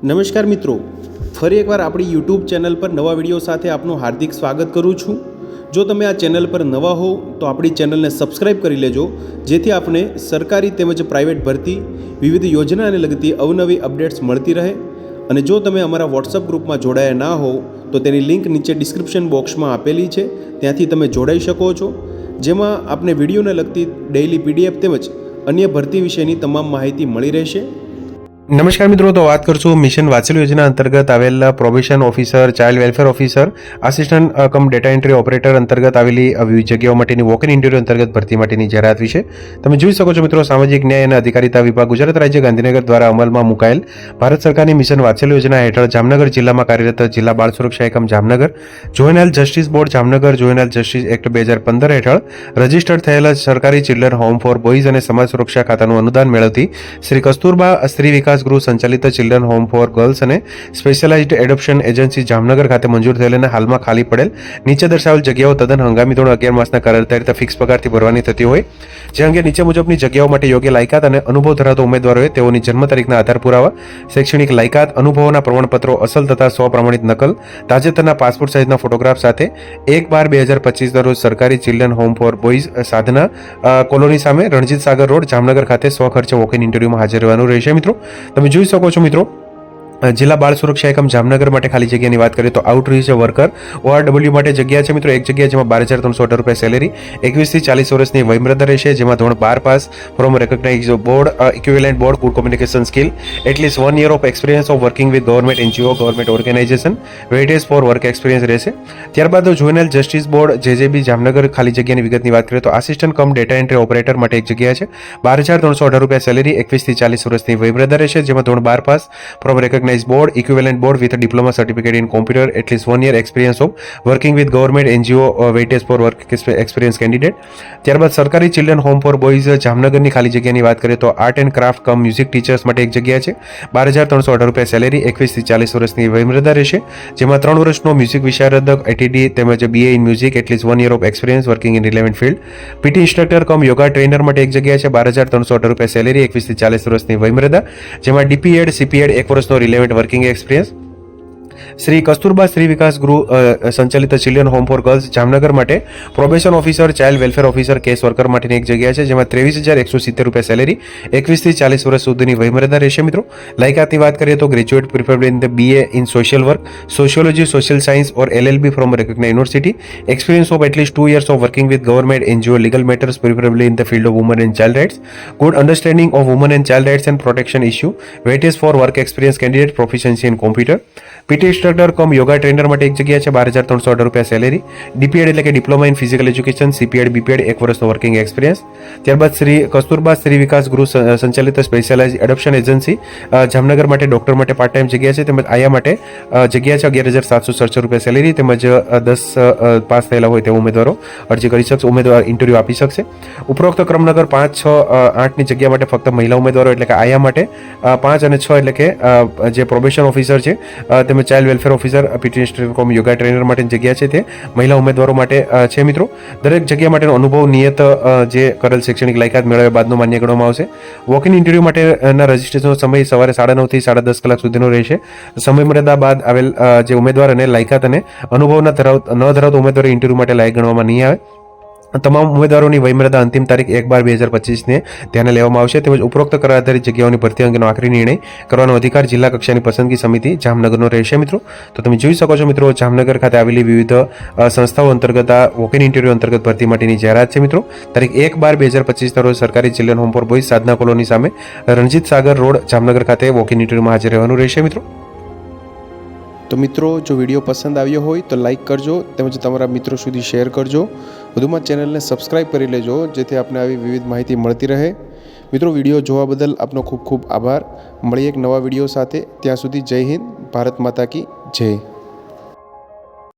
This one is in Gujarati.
નમસ્કાર મિત્રો, ફરી એકવાર આપણી યુટ્યુબ ચેનલ પર નવા વિડીયો સાથે આપનું હાર્દિક સ્વાગત કરું છું। જો તમે આ ચેનલ પર નવા હો તો આપણી ચેનલને સબસ્ક્રાઇબ કરી લેજો, જેથી આપને સરકારી તેમજ પ્રાઇવેટ ભરતી વિવિધ યોજનાને લગતી અવનવી અપડેટ્સ મળતી રહે। અને જો તમે અમારા વોટ્સઅપ ગ્રુપમાં જોડાયા ના હો તો તેની લિંક નીચે ડિસ્ક્રિપ્શન બોક્સમાં આપેલી છે, ત્યાંથી તમે જોડાઈ શકો છો, જેમાં આપને વિડીયોને લગતી ડેઇલી પીડીએફ તેમજ અન્ય ભરતી વિશેની તમામ માહિતી મળી રહેશે। નમસ્કાર મિત્રો, તો વાત કરશું મિશન વાત્સલ્ય યોજના અંતર્ગત આવેલા probation officer, child welfare officer, assistant cum data entry operator અંતર્ગત આવેલી વિવિધ જગ્યાઓ માટેની વોક ઇન ઇન્ટરવ્યૂ અંતર્ગત ભરતી માટેની જાહેરાત વિશે તમે જોઈ શકો છો મિત્રો। સામાજિક ન્યાય અને અધિકારીતા વિભાગ ગુજરાત રાજ્ય ગાંધીનગર દ્વારા અમલમાં મુકાયેલ ભારત સરકારની મિશન વાત્સલ્ય યોજના હેઠળ જામનગર જિલ્લામાં કાર્યરત જિલ્લા બાળ સુરક્ષા એકમ Jamnagar, juvenile justice board Jamnagar, juvenile justice act 2015 હેઠળ રજીસ્ટર્ડ થયેલા સરકારી ચિલ્ડ્રન હોમ ફોર બોયઝ અને સમાજ સુરક્ષા ખાતાનું અનુદાન મેળવતી શ્રી કસ્તુરબા સ્ત્રી વિકાસ ગૃહ સંચાલિત ચિલ્ડ્રન હોમ ફોર ગર્લ્સ અને સ્પેશિયલાઇઝ્ડ એડોપ્શન એજન્સી જામનગર ખાતે મંજૂર થયેલ અને હાલમાં ખાલી પડેલ નીચે દર્શાવેલ જગ્યાઓ તદ્દન હંગામી ધોરણે 11 માસના કરાર ફિક્સ પગારથી ભરવાની થતી હોય, જે અંગે નીચે મુજબની જગ્યાઓ માટે યોગ્ય લાયકાત અને અનુભવ ધરાવતા ઉમેદવારોએ તેઓની જન્મ તારીખના આધાર પુરાવા, શૈક્ષણિક લાયકાત, અનુભવોના પ્રમાણપત્રો અસલ તથા સ્વપ્રમાણિત નકલ, તાજેતરના પાસપોર્ટ સાઇઝના ફોટોગ્રાફ સાથે 1/12/2025 દરરોજ સરકારી ચિલ્ડ્રન હોમ ફોર બોયઝ સાધના કોલોની સામે રણજીત સાગર રોડ જામનગર ખાતે સ્વખર્ચે વોક ઇન ઇન્ટરવ્યુમાં હાજર રહેવાનું રહેશે। મિત્રો તમે જોઈ શકો છો મિત્રો, જિલ્લા બાળ સુરક્ષા એકમ જામનગર માટે ખાલી જગ્યાની વાત કરીએ તો આઉટરીચ વર્કર ORW માટે જગ્યા છે મિત્રો, એક જગ્યા જેમાં 12,318 રૂપિયા સેલેરી, 21 થી 40 વર્ષની વયમર્યાદા રહેશે, જેમાં ધોરણ 12 pass from recognize board, equivalent board, good communication skill, at least 1 year of experience of working with government NGO, government organization, weightage for work experience રહેશે। ત્યારબાદ juvenile justice board JJB Jamnagar ખાલી જગ્યાની વિગતની વાત કરીએ તો assistant cum data entry operator માટે એક જગ્યા છે, 12,318 રૂપિયા સેલેરી, 21 થી 40 વર્ષની વયમર્યાદા રહેશે, જેમાં ધોરણ 12 pass from recognize board, equivalent board with diploma certificate in computer, at least 1 year experience of working with government NGO, weightage for work experience candidate. ત્યારબાદ સરકારી ચિલ્ડ્રન હોમ ફોર બોયઝ જામનગરની ખાલી જગ્યાની વાત કરીએ તો art and craft come music teachers માટે એક જગ્યા છે, 12,318 રૂપિયા સેલેરી, 21 થી 40 વર્ષની વયમર્યાદા રહેશે, જેમાં 3 વર્ષનો મ્યુઝિક વિશારદ ATD તેમજ BA in music, at least 1 year of experience working in relevant field. PT instructor cum yoga trainer માટે એક જગ્યા છે, 12,318 રૂપિયા સેલેરી, 21 થી 40 વર્ષની વયમર્યાદા, જેમાં DPEd CPEd 1 વર્ષનો relevant working experience. Shri Kasturba Stri Vikas Gruh સંચાલિત children home for girls Jamnagar માટે probation officer, child welfare officer, case worker માટેની એક જગ્યા છે, જેમાં 23,170 રૂપિયા સેલેરી, 21 થી 40 વર્ષ સુધીની વયમર્યાદા રહેશે। મિત્રો લાયકાતની વાત કરીએ તો graduate preferably in the BA in social work, sociology, social science or LLB from recognize university, experience of at least 2 years of working with government NGO, legal matters preferably in the field of woman and child rights, good understanding of woman and child rights and protection issue, weightage for work experience candidate, proficiency in computer. PT instructor cum yoga trainer માટે એક જગ્યા છે, 12,318 રૂપિયા સેલેરી, DPEd એટલે કે diploma in physical education, CPEd BPEd 1 વર્ષનો વર્કિંગ એક્સપિરિયન્સ। ત્યારબાદ શ્રી કસ્તુરબા સ્ત્રી વિકાસ ગૃહ સંચાલિત સ્પેશિયલાઇઝ એડોપ્શન એજન્સી જામનગર માટે ડોક્ટર માટે પાર્ટ ટાઈમ જગ્યા છે, તેમજ આયા માટે જગ્યા છે, 11,767 રૂપિયા સેલેરી, તેમજ 10 પાસ થયેલા હોય તેવા ઉમેદવારો અરજી કરી શકશે, ઉમેદવાર ઇન્ટરવ્યૂ આપી શકશે। ઉપરોક્ત ક્રમનગર 5, 6, 8ની જગ્યા માટે ફક્ત મહિલા ઉમેદવારો એટલે કે આયા માટે 5 અને 6 એટલે કે જે પ્રોબેશન ઓફિસર છે તેમજ child welfare officer, PT instructor કોમ યોગા ટ્રેનર માટેની જગ્યા છે તે મહિલા ઉમેદવારો માટે છે। મિત્રો દરેક જગ્યા માટેનો અનુભવ, નિયત જે કરેલ શૈક્ષણિક લાયકાત મેળવ્યા બાદનો માન્ય ગણવામાં આવશે। વોક ઇન ઇન્ટરવ્યૂ માટેના રજિસ્ટ્રેશનનો સમય સવારે 9:30 થી 10:30 કલાક સુધીનો રહેશે। સમય મર્યાદા બાદ આવેલ જે ઉમેદવાર અને લાયકાત અને અનુભવ ન ધરાવતા ઉમેદવારો ઇન્ટરવ્યૂ માટે લાયક ગણવામાં નહીં આવે। તમામ ઉમેદવારોની વયમર્યાદા અંતિમ તારીખ 1/12/2025ને ધ્યાને લેવામાં આવશે, તેમજ ઉપરોક્ત કરાર આધારિત જગ્યાઓની ભરતી અંગેનો આખરી નિર્ણય કરવાનો અધિકાર જિલ્લા કક્ષાની પસંદગી સમિતિ જામનગરનો રહેશે। મિત્રો તો તમે જોઈ શકો છો મિત્રો, જામનગર ખાતે આવેલી વિવિધ સંસ્થાઓ અંતર્ગત આ વોક ઇન ઇન્ટરવ્યૂ અંતર્ગત ભરતી માટેની જાહેરાત છે। મિત્રો તારીખ 1/12/2025 રોજ સરકારી ચિલ્ડ્રન હોમ ફોર બોયઝ સાધના કોલોની સામે રણજીત સાગર રોડ જામનગર ખાતે વોક ઇન ઇન્ટરવ્યુમાં હાજર રહેવાનું રહેશે। મિત્રો તો મિત્રો જો વિડીયો પસંદ આવ્યો હોય તો લાઇક કરજો, તેમજ તમારા મિત્રો સુધી શેર કરજો, વધુમાં ચેનલને સબસ્ક્રાઇબ કરી લેજો, જેથી આપને આવી વિવિધ માહિતી મળતી રહે। મિત્રો વિડીયો જોવા બદલ આપનો ખૂબ ખૂબ આભાર। મળીએ એક નવા વિડીયો સાથે, ત્યાં સુધી જય હિન્દ, ભારત માતા કી જય।